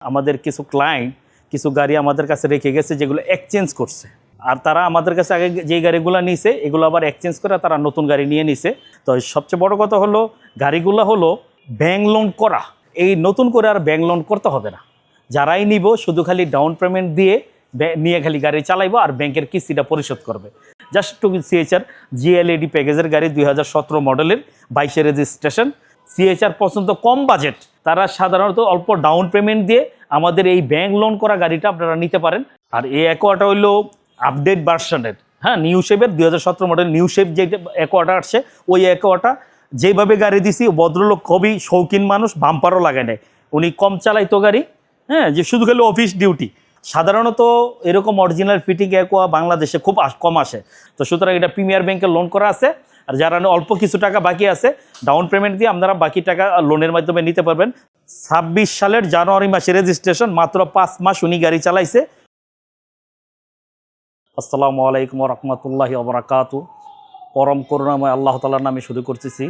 আমাদের কিছু ক্লায়েন্ট কিছু গাড়ি আমাদের কাছে রেখে গেছে যেগুলো এক্সচেঞ্জ করছে, আর তারা আমাদের কাছে আগে যে গাড়িগুলো নিছে এগুলো আবার এক্সচেঞ্জ করে তারা নতুন গাড়ি নিয়ে নিছে। তো সবচেয়ে বড় কথা হলো গাড়িগুলো হলো ব্যাংক লোন করা। এই নতুন করে আর ব্যাংক লোন করতে হবে না, যারাই নিব শুধু খালি ডাউন পেমেন্ট দিয়ে নিয়ে খালি গাড়ি চালাইবো আর ব্যাংকের কিস্তিটা পরিশোধ করবে। জাস্ট টু সিএচআর জিএলএডি প্যাকেজের গাড়ি 2017 মডেলের 22 রেজিস্ট্রেশন, সিএচআর পছন্দ কম বাজেট, তারা সাধারণত অল্প ডাউন পেমেন্ট দিয়ে আমাদের এই ব্যাংক লোন করা গাড়িটা আপনারা নিতে পারেন। আর এই অ্যাকোয়াটা হইলো আপডেট ভার্সনের, হ্যাঁ, নিউ শেপের 2017 মডেল নিউ শেপ যে অ্যাকোয়াটা আসছে ওই অ্যাকোয়াটা যেভাবে গাড়ি দিছি ভদ্রলোক খুবই শৌখিন মানুষ, বাম্পারও লাগায় নেয়, উনি কম চালাইতো গাড়ি, হ্যাঁ, যে শুধু খালি অফিস ডিউটি। সাধারণত এরকম অরিজিনাল ফিটিং অ্যাকোয়া বাংলাদেশে খুব কম আসে। তো সুতরাং এটা প্রিমিয়ার ব্যাংকে লোন করা আছে, আর যারা অল্প কিছু টাকা বাকি আছে ডাউন পেমেন্ট দিয়ে আপনারা বাকি টাকা লোনের মাধ্যমে নিতে পারবেন। 26 সালের জানুয়ারি মাসে রেজিস্ট্রেশন, মাত্র 5 মাস উনি গাড়ি চালাইছে। আসসালামু আলাইকুম রহমতুল্লাহি ওবরাকাতু। পরম করুণাময় আল্লাহ তাআলার নামে শুরু করতেছি।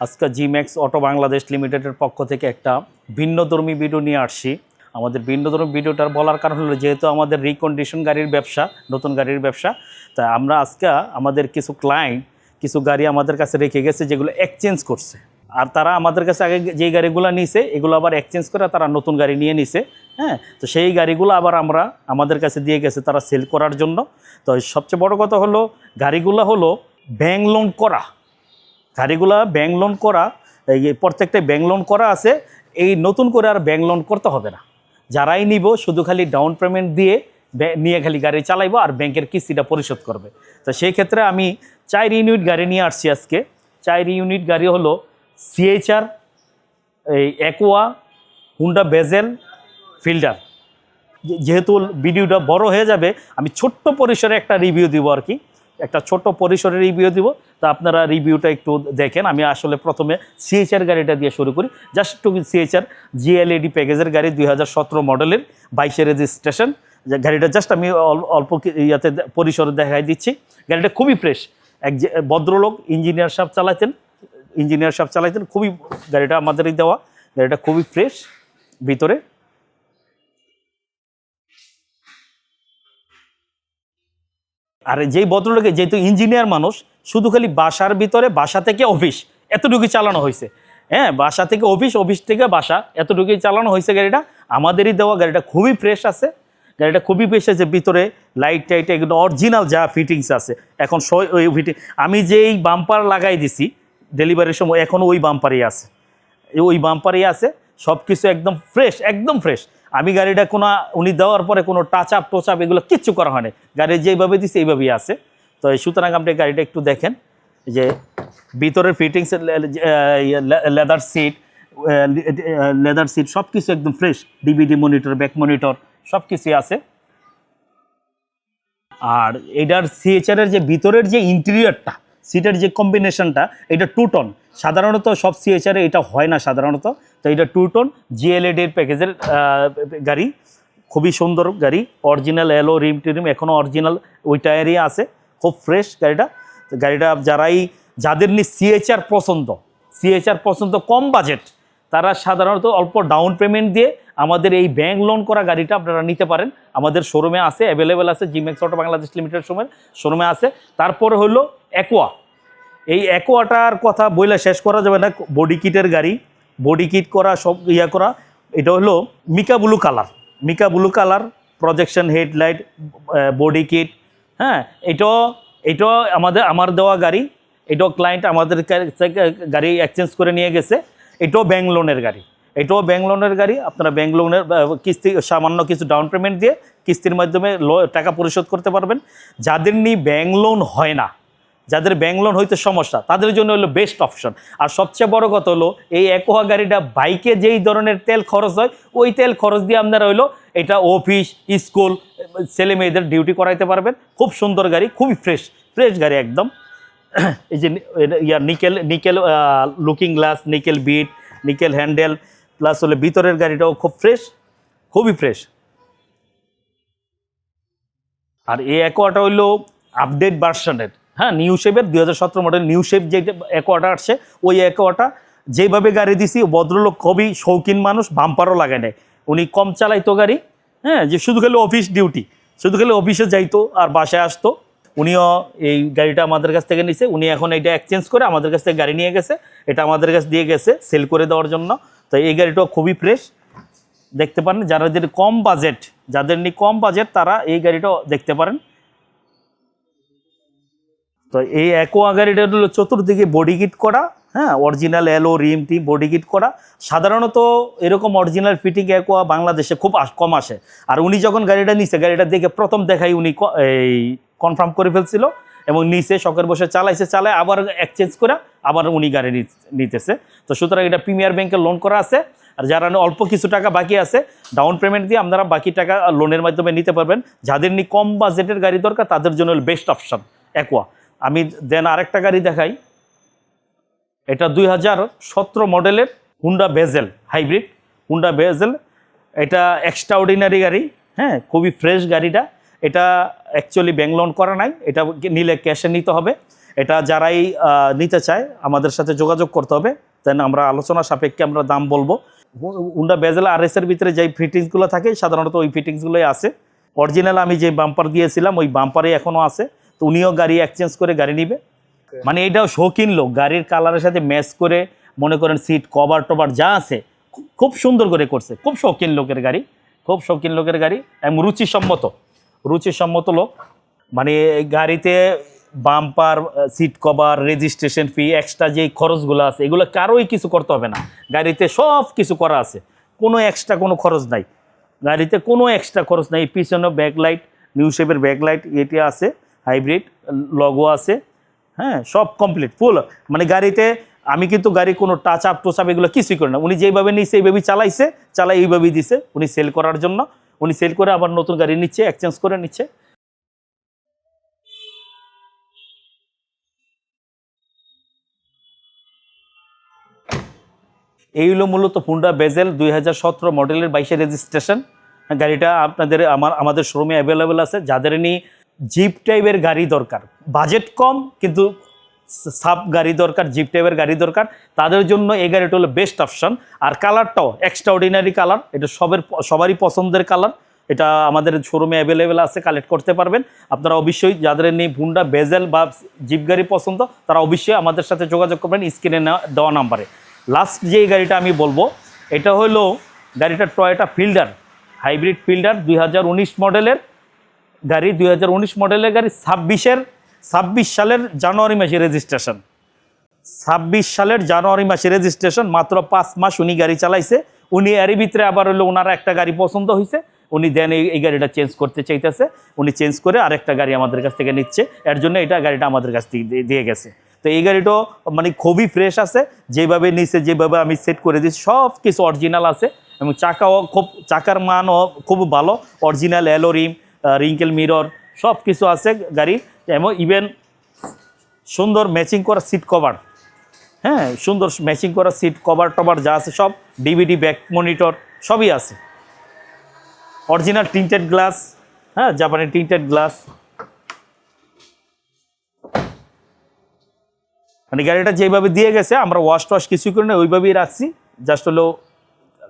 আজকে জিম্যাক্স অটো বাংলাদেশ লিমিটেডের পক্ষ থেকে একটা ভিন্নধর্মী ভিডিও নিয়ে আসছি। আমাদের ভিন্নধর্মী ভিডিওটার বলার কারণ হলো যেহেতু আমাদের রিকন্ডিশন গাড়ির ব্যবসা, নতুন গাড়ির ব্যবসা, তাই আমরা আজকে আমাদের কিছু ক্লায়েন্ট কিছু গাড়ি আমাদের কাছে রেখে গেছে যেগুলো এক্সচেঞ্জ করছে, আর তারা আমাদের কাছে আগে যেই গাড়িগুলো নিছে এগুলো আবার এক্সচেঞ্জ করে তারা নতুন গাড়ি নিয়ে নিছে, হ্যাঁ। তো সেই গাড়িগুলো আবার আমাদের কাছে দিয়ে গেছে তারা সেল করার জন্য। তো সবচেয়ে বড় কথা হলো গাড়িগুলো হলো ব্যাংক লোন করা, গাড়িগুলো ব্যাংক লোন করা, এই প্রত্যেকটা ব্যাংক লোন করা আছে। এই নতুন করে আর ব্যাংক লোন করতে হবে না, যারাই নিব শুধু খালি ডাউন পেমেন্ট দিয়ে নিয়ে খালি গাড়ি চালাইবো আর ব্যাংকের কিস্তিটা পরিশোধ করবে। তো সেই ক্ষেত্রে আমি 4 ইউনিট গাড়ি নিয়ে আসছি আজকে। 4 ইউনিট গাড়ি হলো সিএইচআর, এই অ্যাকোয়া, হুন্ডা বেজেল, ফিল্ডার। যেহেতু ভিডিওটা বড় হয়ে যাবে আমি ছোট্ট পরিসরে একটা রিভিউ দিব, আর কি একটা ছোট পরিসরে রিভিউ দিব। তা আপনারা রিভিউটা একটু দেখেন। আমি আসলে প্রথমে সিএইচআর গাড়িটা দিয়ে শুরু করি। জাস্ট টু সিএইচআর জিএলএডি প্যাকেজের গাড়ি 2017 মডেলের 22 রেজিস্ট্রেশন। গাড়িটা জাস্ট আমি অল্প ইয়াতে পরিসরে দেখাই দিচ্ছি। গাড়িটা খুবই ফ্রেশ, এক ভদ্রলোক ইঞ্জিনিয়ার সাহেব চালাইতেন, খুবই গাড়িটা আমাদেরই দেওয়া। গাড়িটা খুবই ফ্রেশ ভিতরে। আর যেই ভদ্রলোকে যেহেতু ইঞ্জিনিয়ার মানুষ, শুধু খালি বাসার ভিতরে বাসা থেকে অফিস এতটুকুই চালানো হয়েছে, হ্যাঁ, বাসা থেকে অফিস, অফিস থেকে বাসা এতটুকুই চালানো হয়েছে। গাড়িটা আমাদেরই দেওয়া, গাড়িটা খুবই ফ্রেশ আছে, গাড়িটা খুবই ফ্রেশ আছে। ভিতরে লাইট টাইট এগুলো অরিজিনাল যা ফিটিংস আছে। এখন ওই ফিটিং আমি যেই বাম্পার লাগাই দিছি ডেলিভারির সময় এখনও ওই বাম্পারই আছে, সব কিছু একদম ফ্রেশ, একদম ফ্রেশ। আমি গাড়িটা কোনো উনি দেওয়ার পরে কোনো টাচ আপ এগুলো কিচ্ছু করা হয়নি, গাড়ি যেইভাবে দিচ্ছে এইভাবেই আছে। তো সুতরাং আপনি গাড়িটা একটু দেখেন যে ভিতরের ফিটিংস, লেদার সিট সব কিছু একদম fresh, DVD monitor, back monitor সব কিছুই আছে। আর এটার সিএচআরের যে ভিতরের যে ইন্টেরিয়রটা, সিটের যে কম্বিনেশনটা, এটা 2 টন। সাধারণত সব সিএচআরে এটা হয় না সাধারণত। তো এটা 2 টন জিএলএডির প্যাকেজের গাড়ি, খুবই সুন্দর গাড়ি, অরিজিনাল এলো রিম টিরিম এখনও অরিজিনাল ওই টায়ারই আছে, খুব ফ্রেশ গাড়িটা। গাড়িটা যাদের নিয়ে সিএচআর পছন্দ কম বাজেট, তারা সাধারণত অল্প ডাউন পেমেন্ট দিয়ে আমাদের এই ব্যাংক লোন করা গাড়িটা আপনারা নিতে পারেন। আমাদের শোরুমে আছে, অ্যাভেলেবেল আছে, জিম্যাক্স অটো বাংলাদেশ লিমিটেড শোরুমে আছে। তারপরে হলো অ্যাকোয়া। এই অ্যাকোয়াটার কথা বইলে শেষ করা যাবে না। বডি কিটের গাড়ি, বডি কিট করা, সব করা। এটা হলো mica blue colour, projection headlight, body kit, হ্যাঁ। এটাও আমার দেওয়া গাড়ি। এটাও ক্লায়েন্ট আমাদের গাড়ি এক্সচেঞ্জ করে নিয়ে গেছে। এটাও ব্যাংক লোনের গাড়ি। আপনারা ব্যাংক লোনের কিস্তি সামান্য কিছু ডাউন পেমেন্ট দিয়ে কিস্তির মাধ্যমে টাকা পরিশোধ করতে পারবেন। যাদের নিয়ে ব্যাংক লোন হয় না, যাদের ব্যাংক লোন হইতে সমস্যা, তাদের জন্য হলো বেস্ট অপশন। আর সবচেয়ে বড় কথা হলো এই অ্যাকোয়া গাড়িটা বাইকে যেই ধরনের তেল খরচ হয় ওই তেল খরচ দিয়ে আপনারা হইলো এটা অফিস, স্কুল, ছেলে মেয়েদের ডিউটি করাইতে পারবেন। খুব সুন্দর গাড়ি, খুবই ফ্রেশ গাড়ি একদম। এই যে nickel looking glass, nickel bit, nickel handle, plus হলে ভিতরের গাড়িটাও খুব ফ্রেশ, খুবই ফ্রেশ। আর এই অ্যাকোয়াটা হইলো আপডেট ভার্সনের, হ্যাঁ, নিউ শেপের 2017 মডেল নিউ শেপ যে অ্যাকোয়াটা আসছে ওই অ্যাকোয়াটা যেভাবে গাড়ি দিছি ভদ্রলোক খুবই শৌখিন মানুষ, বাম্পারও লাগায় নেয়, উনি কম চালাইতো গাড়ি, হ্যাঁ, যে শুধু খালি অফিস ডিউটি, শুধু খালি অফিসে যাইতো আর বাসায় আসতো। উনিও এই গাড়িটা আমাদের কাছ থেকে নিছে, উনি এখন এটা এক্সচেঞ্জ করে আমাদের কাছ থেকে গাড়ি নিয়ে গেছে, এটা আমাদের কাছ দিয়ে গেছে সেল করে দেওয়ার জন্য। তো এই গাড়িটাও খুবই ফ্রেশ, দেখতে পারেন। যাদের কম বাজেট, যাদের নিয়ে কম বাজেট তারা এই গাড়িটাও দেখতে পারেন। তো এই অ্যাকোয়া গাড়িটা হলো চতুর্দিকে বডি কিট করা, হ্যাঁ, অরিজিনাল এলো রিম টিম বডি কিট করা। সাধারণত এরকম অরিজিনাল ফিটিং অ্যাকোয়া বাংলাদেশে খুব কম আসে। আর উনি যখন গাড়িটা নিছে, গাড়িটা দেখে প্রথম দেখাই উনি এই কনফার্ম করে ফেলছিল এবং নিচে শখের বসে চালায় আবার এক্সচেঞ্জ করে আবার উনি গাড়ি নিতেছে। তো সুতরাং এটা প্রিমিয়ার ব্যাংকে লোন করা আছে। আর যারা অল্প কিছু টাকা বাকি আছে, ডাউন পেমেন্ট দিয়ে আপনারা বাকি টাকা লোনের মাধ্যমে নিতে পারবেন। যাদের নিয়ে কম বাজেটের গাড়ি দরকার তাদের জন্য বেস্ট অপশন অ্যাকোয়া। আমি দেন আরেকটা গাড়ি দেখাই, এটা 2017 মডেলের হুন্ডা বেজেল হাইব্রিড, হুন্ডা বেজেল। এটা এক্সট্রা অর্ডিনারি গাড়ি, হ্যাঁ, খুবই ফ্রেশ গাড়িটা। এটা অ্যাকচুয়ালি ব্যাংক লোন করা নাই, এটা নিলে ক্যাশে নিতে হবে। এটা যারাই নিতে চায় আমাদের সাথে যোগাযোগ করতে হবে, দেন আমরা আলোচনা সাপেক্ষে আমরা দাম বলবো। হুন্ডা বেজেল আরএসের ভিতরে যেই ফিটিংসগুলো থাকে সাধারণত ওই ফিটিংসগুলোই আছে। অরিজিনাল আমি যে বাম্পার দিয়েছিলাম ওই বাম্পারে এখনও আছে। তো উনিও গাড়ি এক্সচেঞ্জ করে গাড়ি নিবে। মানে এটাও শৌখিন লোক, গাড়ির কালারের সাথে ম্যাচ করে মনে করেন সিট কভার টভার যা আছে খুব সুন্দর করে করছে। খুব শৌখিন লোকের গাড়ি, খুব শৌখিন লোকের গাড়ি এবং রুচিসম্মত লোক। মানে গাড়িতে bumper, seat cover, registration fee, extra যেই খরচগুলো আছে এগুলো কারোই কিছু করতে হবে না। গাড়িতে সব কিছু করা আছে, কোনো এক্সট্রা কোনো খরচ নাই গাড়িতে, কোনো এক্সট্রা খরচ নাই। পিছনে ব্যাকলাইট, নিউ শেপের ব্যাকলাইট এটি আছে, হাইব্রিড লগো আছে, হ্যাঁ, সব কমপ্লিট ফুল। মানে গাড়িতে আমি কিন্তু গাড়ি কোনো টাচ আপ এগুলো কিছুই করি না। উনি যেইভাবে নিচ্ছে এইভাবেই চালাই এইভাবেই দিছে উনি সেল করার জন্য। উনি সেল করে আবার নতুন গাড়ি নিচ্ছে, এক্সচেঞ্জ করে নিচ্ছে। এই হলো মূলত হুন্ডা বেজেল 2017 মডেলের 22 রেজিস্ট্রেশন গাড়িটা। আপনাদের আমাদের শোরুমে অ্যাভেলেবেল আছে। যাদের নিয়ে জিপ টাইপের গাড়ি দরকার, বাজেট কম কিন্তু সাব গাড়ি দরকার, জিপ টাইপের গাড়ি দরকার, তাদের জন্য এই গাড়িটা হলো বেস্ট অপশন। আর কালারটাও এক্সট্রা অর্ডিনারি কালার, এটা সবারই পছন্দের কালার। এটা আমাদের শোরুমে অ্যাভেলেবেল আছে, কালেক্ট করতে পারবেন আপনারা। অবশ্যই যাদের নিয়ে হুন্ডা বেজেল বা জিপ গাড়ি পছন্দ তারা অবশ্যই আমাদের সাথে যোগাযোগ করবেন স্ক্রিনে দেওয়া নাম্বারে। লাস্ট যে গাড়িটা আমি বলবো এটা হলো গাড়িটা টয়োটা ফিল্ডার, হাইব্রিড ফিল্ডার 2019 মডেলের গাড়ি। 2019 মডেলের গাড়ি 26 সালের জানুয়ারি মাসে রেজিস্ট্রেশন। 26 সালের জানুয়ারি মাসে রেজিস্ট্রেশন, মাত্র 5 মাস উনি গাড়ি চালাইছে। উনি এরই ভিতরে আবার হলো ওনারা একটা গাড়ি পছন্দ হয়েছে, উনি দেন এই গাড়িটা চেঞ্জ করতে চাইতেছে। উনি চেঞ্জ করে আরেকটা গাড়ি আমাদের কাছ থেকে নিচ্ছে, এর জন্য গাড়িটা আমাদের কাছ থেকে দিয়ে গেছে। তো এই গাড়িটাও মানে খুবই ফ্রেশ আছে, যেভাবে নিচে যেভাবে আমি সেট করে দিচ্ছি সব কিছু অরিজিনাল আছে এবং চাকার মানও খুব ভালো, অরিজিনাল অ্যালো রিম, রিঙ্কেল মিরর সব কিছু আছে গাড়ি। এবং ইভেন সুন্দর ম্যাচিং করা সিট কভার, হ্যাঁ, সুন্দর ম্যাচিং করা সিট কভার টভার যা আছে সব, ডিভিডি ব্যাক মনিটর সবই আছে। অরিজিনাল টিন্টেড গ্লাস, হ্যাঁ, জাপানি টিন্টেড গ্লাস। মানে গাড়িটা যেভাবে দিয়ে গেছে আমরা ওয়াশ কিছুই করি না, ওইভাবেই রাখছি। জাস্ট হলো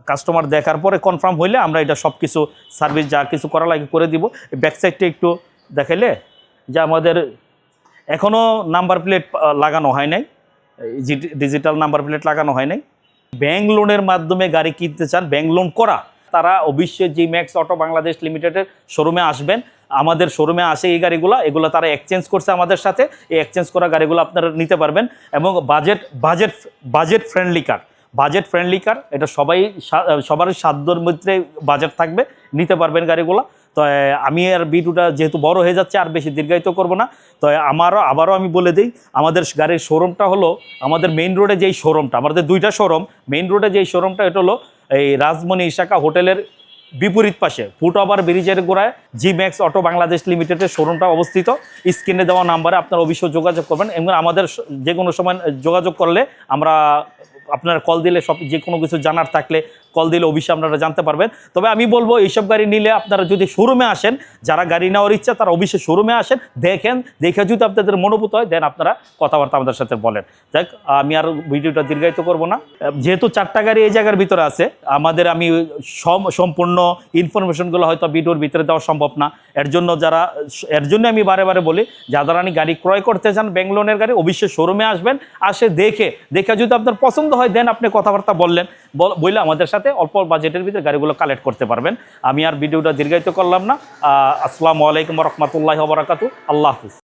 কাস্টমার দেখার পরে কনফার্ম হইলে আমরা এটা সব কিছু সার্ভিস যা কিছু করা লাগে করে দিব। ব্যাক সাইডটা একটু দেখাইলে যে আমাদের এখনও নাম্বার প্লেট লাগানো হয় নাই, ডিজিটাল নাম্বার প্লেট লাগানো হয় নাই। ব্যাংক লোনের মাধ্যমে গাড়ি কিনতে চান, ব্যাংক লোন করা, তারা অবশ্যই জি ম্যাক্স অটো বাংলাদেশ লিমিটেডের শোরুমে আসবেন। আমাদের শোরুমে আসে এই গাড়িগুলো, এগুলো তারা এক্সচেঞ্জ করছে আমাদের সাথে। এই এক্সচেঞ্জ করা গাড়িগুলো আপনারা নিতে পারবেন এবং বাজেট ফ্রেন্ডলি কার, এটা সবারই সাধ্যর মধ্যে বাজেট থাকবে, নিতে পারবেন গাড়িগুলো। তো আমি আর ভিডিওটা যেহেতু বড় হয়ে যাচ্ছে আর বেশি দীর্ঘায়িত করব না। তো আবারও আমি বলে দিই, আমাদের গাড়ির শোরুমটা হলো আমাদের মেইন রোডে যেই শোরুমটা, আমাদের দুইটা শোরুম, মেইন রোডে যেই শোরুমটা এটা হলো এই রাজমণি ইশাকা হোটেলের বিপরীত পাশে ফুটওভার ব্রিজের গোড়ায় জি ম্যাক্স অটো বাংলাদেশ লিমিটেডের শোরুমটা অবস্থিত। স্ক্রিনে দেওয়া নাম্বারে আপনারা অবশ্যই যোগাযোগ করবেন এবং আমাদের যে কোনো সময় যোগাযোগ করলে আমরা আপনারা কল দিলে সব যে কোনো কিছু জানার থাকলে কল দিলে অবশ্যই আপনারা জানতে পারবেন। তবে আমি বলবো এইসব গাড়ি নিলে আপনারা যদি শোরুমে আসেন, যারা গাড়ি নেওয়ার ইচ্ছা তারা অবশ্যই শোরুমে আসেন, দেখেন, দেখে যদি আপনাদের মনোভূত হয় দেন আপনারা কথাবার্তা আমাদের সাথে বলেন। দেখ আমি আর ভিডিওটা দীর্ঘায়িত করব না, যেহেতু 4টা গাড়ি এই জায়গার ভিতরে আছে, আমি সম্পূর্ণ ইনফরমেশনগুলো হয়তো ভিডিওর ভিতরে দেওয়া সম্ভব না। এর জন্য আমি বারে বারে বলি, যারা গাড়ি ক্রয় করতে চান ব্যাংক লোনের গাড়ি, অবশ্যই শোরুমে আসবেন, আসে দেখে যদি আপনার পছন্দ হয় দেন আপনি কথাবার্তা বললে আমাদের সাথে অল্প বাজেটের ভিতরে গাড়িগুলো কালেক্ট করতে পারবেন। আমি আর ভিডিওটা দীর্ঘায়িত করলাম না। আসসালামু আলাইকুম ওয়া রাহমাতুল্লাহি ওয়া বারাকাতুহু। আল্লাহ হাফিজ।